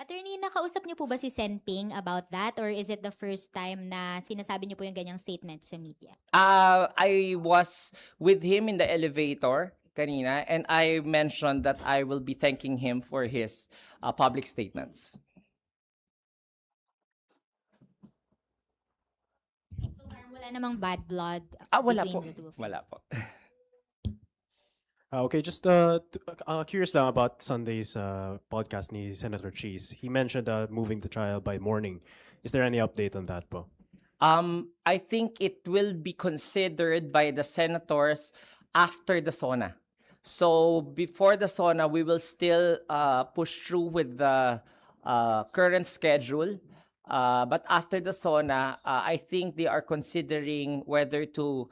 Attorney, nakausap niyo po ba si Senping about that or is it the first time na sinasabi niyo po yung ganyang statement sa media? I was with him in the elevator kanina, and I mentioned that I will be thanking him for his public statements. So parang wala namang bad blood Wala between po. the two of you? Wala po. Okay, just curious lang about Sunday's podcast ni Senator Cheese. He mentioned moving the trial by morning. Is there any update on that po? I think it will be considered by the senators after the SONA. So before the SONA, we will still push through with the current schedule. But after the SONA, I think they are considering whether to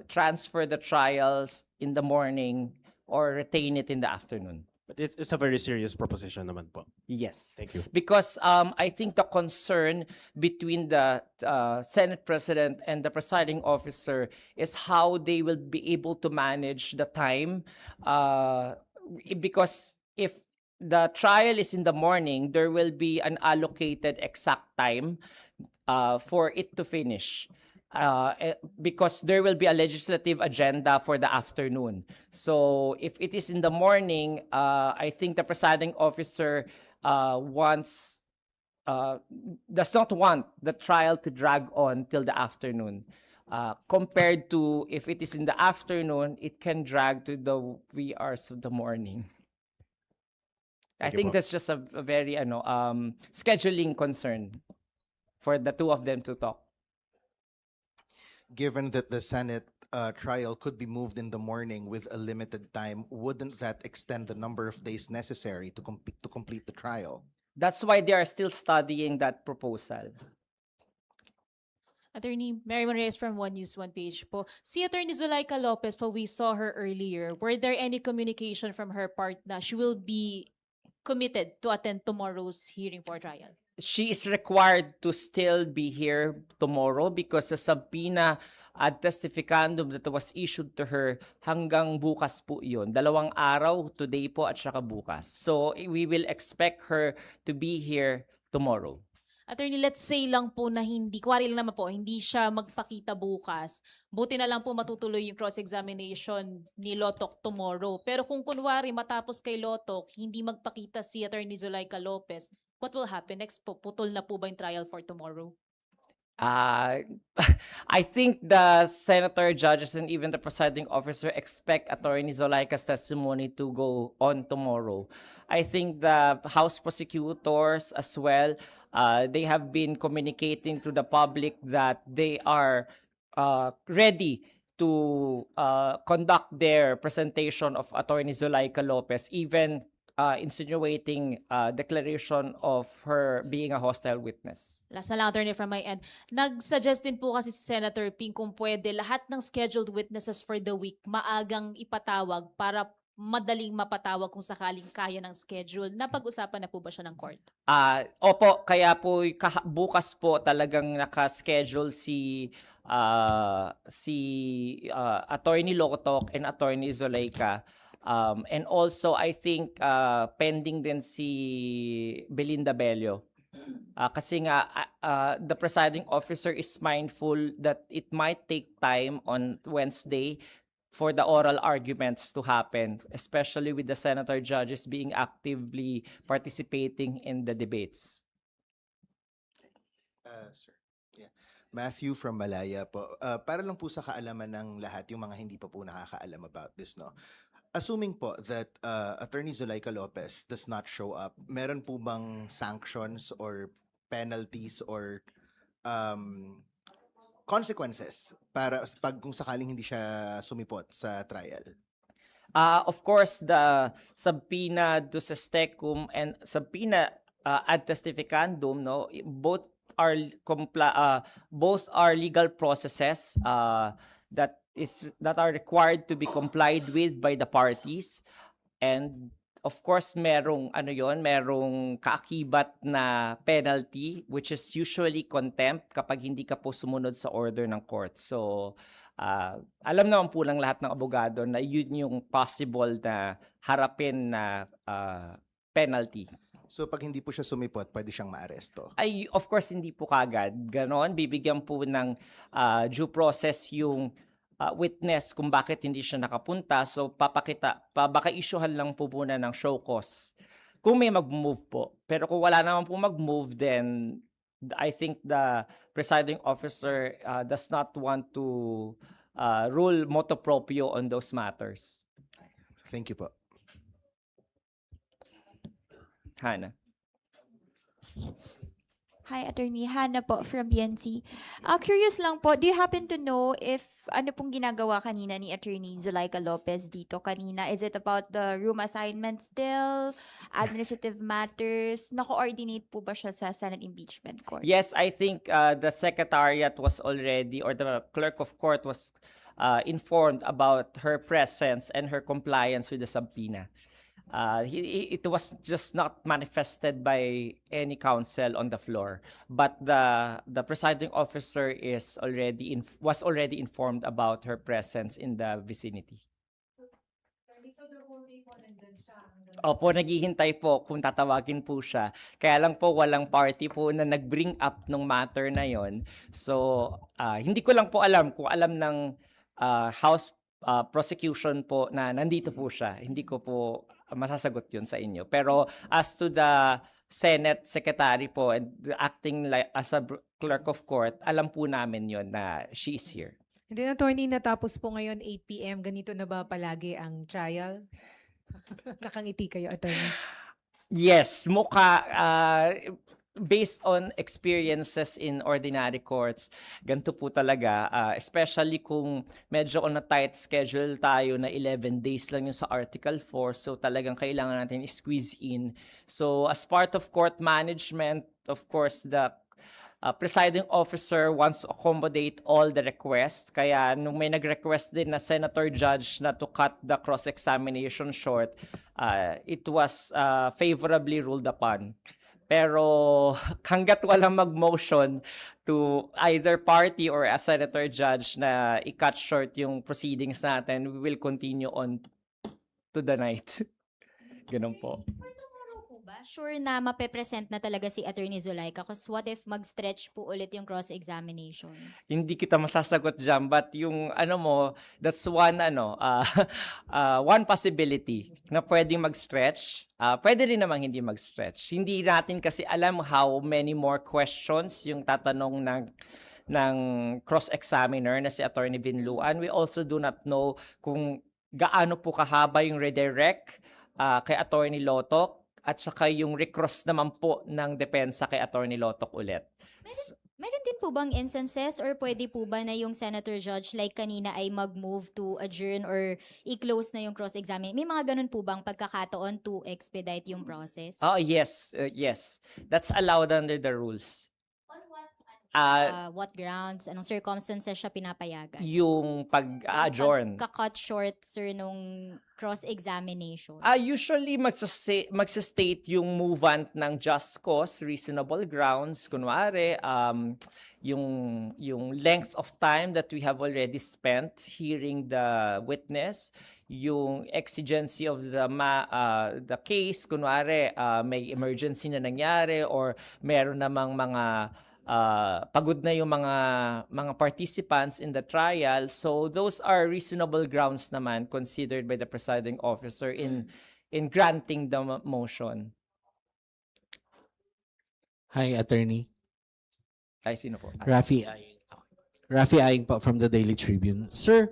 transfer the trials in the morning or retain it in the afternoon. But it's a very serious proposition naman po. Yes. Thank you. Because I think the concern between the Senate President and the presiding officer is how they will be able to manage the time. Because if the trial is in the morning, there will be an allocated exact time for it to finish. Because there will be a legislative agenda for the afternoon. So if it is in the morning, I think the presiding officer does not want the trial to drag on till the afternoon. Compared to if it is in the afternoon, it can drag to the wee hours of the morning. I Thank you think po. that's just a very scheduling concern for the two of them to talk. Given that the Senate trial could be moved in the morning with a limited time, wouldn't that extend the number of days necessary to complete the trial? That's why they are still studying that proposal. Attorney Mary Reyes from One News One Page po. Si Attorney Zulaika Lopez po, we saw her earlier. Were there any communication from her part na she will be committed to attend tomorrow's hearing for trial? She is required to still be here tomorrow because the subpoena ad testificandum that was issued to her hanggang bukas po yun. 2 araw, today po at saka bukas. So we will expect her to be here tomorrow. Attorney, let's say lang po na hindi, kuwari lang naman po, hindi siya magpakita bukas. Buti na lang po matutuloy yung cross-examination ni Lotok tomorrow. Pero kung kunwari matapos kay Lotok, hindi magpakita si Attorney Zulaika Lopez, what will happen next po? Putol na po ba yung trial for tomorrow? I think the senator, judges, and even the presiding officer expect Attorney Zulaika's testimony to go on tomorrow. I think the House prosecutors as well, they have been communicating to the public that they are ready to conduct their presentation of Attorney Zulaika Lopez, even insinuating declaration of her being a hostile witness. Last na lang, Attorney, from my end. Nag-suggest din po kasi si Senator Ping kung pwede lahat ng scheduled witnesses for the week maagang ipatawag para madaling mapatawag kung sakaling kaya ng schedule. Napag-usapan na po ba siya ng court? Opo, kaya po bukas po talagang naka-schedule si Attorney Locotoc and Attorney Zulaika. And also, I think pending din si Belinda Bello. Kasi nga, the presiding officer is mindful that it might take time on Wednesday for the oral arguments to happen, especially with the senator judges being actively participating in the debates. Sir. Yeah. Matthew from Malaya po. Para lang po sa kaalaman ng lahat, yung mga hindi pa po nakakaalam about this, no? Assuming po that Attorney Zulaika Lopez does not show up, meron po bang sanctions or penalties or consequences para pag kung sakaling hindi siya sumipot sa trial? Of course, the subpoena duces tecum and subpoena ad testificandum, no, both are legal processes that are required to be complied with by the parties. And of course, merong kaakibat na penalty, which is usually contempt kapag hindi ka po sumunod sa order ng court. So alam naman po ng lahat ng abogado na yun yung possible na harapin na penalty. So pag hindi po siya sumipot, pwede siyang maaresto. Ay, of course, hindi po kagad. Ganon, bibigyan po ng due process yung witness kung bakit hindi siya nakapunta. So, baka isyuhan lang po muna ng show cause. Kung may mag-move po. Pero kung wala naman po mag-move, then I think the presiding officer does not want to rule motu proprio on those matters. Thank you po. Hannah. Hi, Attorney. Hannah po from BNC. Curious lang po, do you happen to know if ano pong ginagawa kanina ni Attorney Zulaika Lopez dito kanina? Is it about the room assignment still? Administrative matters? Nako-coordinate po ba siya sa Senate Impeachment Court? Yes, I think the secretariat was already, or the clerk of court was informed about her presence and her compliance with the subpoena. It was just not manifested by any counsel on the floor, but the presiding officer was already informed about her presence in the vicinity. Opo, naghihintay po kung tatawagin po siya. Kaya lang po walang party po na nag-bring up nung matter na yon. So, hindi ko lang po alam kung alam ng House prosecution po na nandito po siya. Hindi ko po masasagot yun sa inyo. Pero as to the Senate Secretary po and acting as a clerk of court, alam po namin yon na she is here. And then, attorney, natapos po ngayon 8 p.m. Ganito na ba palagi ang trial? Nakangiti kayo, attorney. Yes, based on experiences in ordinary courts, ganito po talaga, especially kung medyo on a tight schedule tayo na 11 days lang yung sa Article 4, so talagang kailangan natin squeeze in. So as part of court management, of course, the presiding officer wants to accommodate all the requests. Kaya nung may nag-request din na senator judge na to cut the cross-examination short, it was favorably ruled upon. Pero hanggat walang mag-motion to either party or a senator judge na i-cut short yung proceedings natin, we will continue on to the night. Ganun po. For tomorrow po ba, sure na mape-present na talaga si Attorney Zulaika? Because what if mag-stretch po ulit yung cross-examination? Hindi kita masasagot dyan, but yung that's one one possibility na pwedeng mag-stretch. Pwede rin namang hindi mag-stretch. Hindi natin kasi alam how many more questions yung tatanong ng cross-examiner na si Attorney Binluan. We also do not know kung gaano po kahaba yung redirect kay Attorney Lotok at saka yung recross naman po ng depensa kay Attorney Lotok ulit. Meron din po bang instances or pwede po ba na yung senator judge like kanina ay mag-move to adjourn or i-close na yung cross-examination? May mga ganun po bang pagkakataon to expedite yung process? Oh, yes. Yes. That's allowed under the rules. On what grounds? Anong circumstances siya pinapayagan? Yung pag-adjourn. Pagka-cut short, sir, nung cross-examination. Usually, magsastate yung movant ng just cause, reasonable grounds. Kunwari, yung length of time that we have already spent hearing the witness, yung exigency of the case, kunwari, may emergency na nangyari or meron namang mga pagod na yung mga participants in the trial. So those are reasonable grounds naman considered by the presiding officer in granting the motion. Hi, Attorney. Ay, sino po? Rafi Aying. Rafi Aying po from the Daily Tribune. Sir,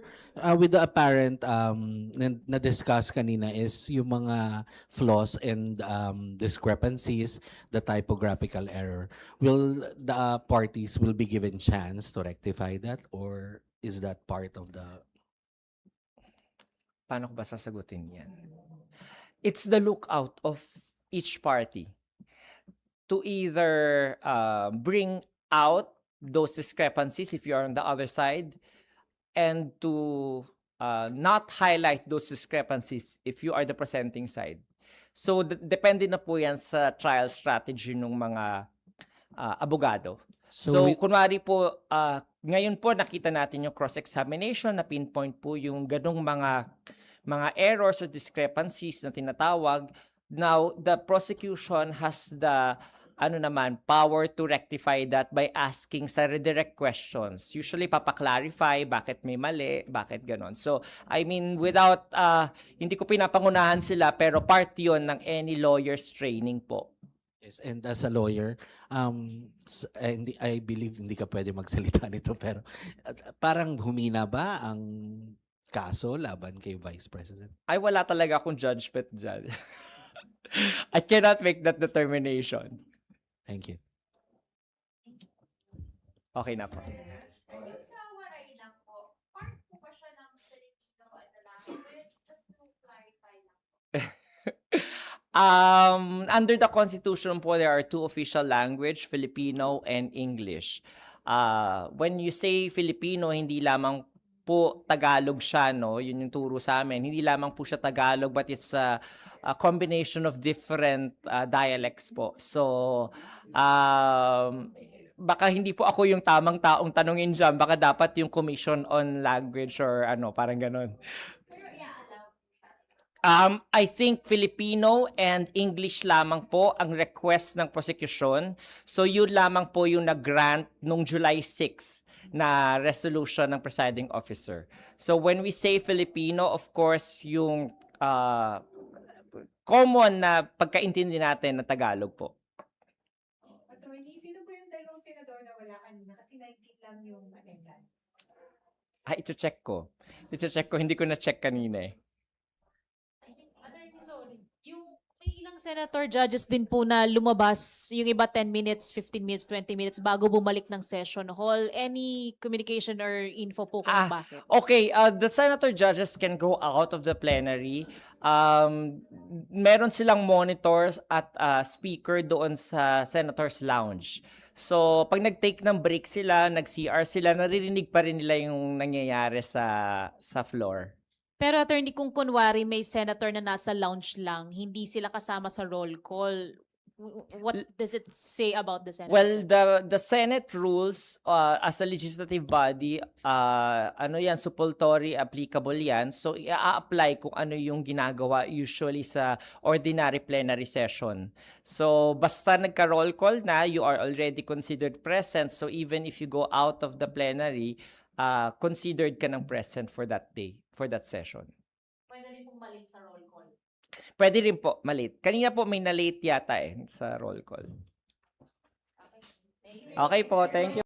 with the apparent na-discuss kanina is yung mga flaws and discrepancies, the typographical error. Will the parties will be given chance to rectify that or is that part of the... Paano ko ba sasagutin yan? It's the lookout of each party to either bring out those discrepancies if you're on the other side and to not highlight those discrepancies if you are the presenting side. So, depende na po yan sa trial strategy ng mga abogado. So, So we- kunwari po, ngayon po nakita natin yung cross-examination na pinpoint po yung ganong mga errors or discrepancies na tinatawag. Now, the prosecution has the power to rectify that by asking sa redirect questions. Usually, papaklarify bakit may mali, bakit ganon. So, I mean, without, hindi ko pinapangunahan sila, pero part yun ng any lawyer's training po. Yes, and as a lawyer, I believe hindi ka pwede magsalita nito, pero parang humina ba ang kaso laban kay Vice President? Ay, wala talaga akong judgment dyan. I cannot make that determination. Thank you. Okay na po. Yung sa waray lang po, part po ba siya ng Filipino as a language? Just to clarify lang. Under the Constitution po, there are two official language, Filipino and English. When you say Filipino, hindi lamang po Tagalog siya, no? Yun yung turo sa amin. Hindi lamang po siya Tagalog, but it's a combination of different dialects po. So, baka hindi po ako yung tamang taong tanungin dyan. Baka dapat yung Commission on Language or parang ganon. I think Filipino and English lamang po ang request ng prosecution. So yun lamang po yung nag-grant nung July 6 na resolution ng presiding officer. So when we say Filipino, of course, yung common na pagkaintindi natin na Tagalog po. Attorney, sino po yung dalawang senador na wala kanina? Kasi 19 lang yung attendance. Ito-check ko. Hindi ko na-check kanina eh. Sorry. Yung may ilang senator judges din po na lumabas, yung iba 10 minutes, 15 minutes, 20 minutes bago bumalik ng session hall. Any communication or info po kung bakit? Okay, the senator judges can go out of the plenary. Meron silang monitors at speaker doon sa senator's lounge. So, pag nag-take ng break sila, nag-CR sila, naririnig pa rin nila yung nangyayari sa floor. Pero attorney, kung kunwari may senator na nasa lounge lang, hindi sila kasama sa roll call, what does it say about the senator? Well, the Senate rules as a legislative body, supultory applicable yan. So, i-apply kung ano yung ginagawa usually sa ordinary plenary session. So, basta nagka-roll call na, you are already considered present. So, even if you go out of the plenary, considered ka ng present for that day, for that session. Pwede rin pong malate sa roll call. Pwede rin po, malate. Kanina po may na-late yata sa roll call. Okay po, thank you.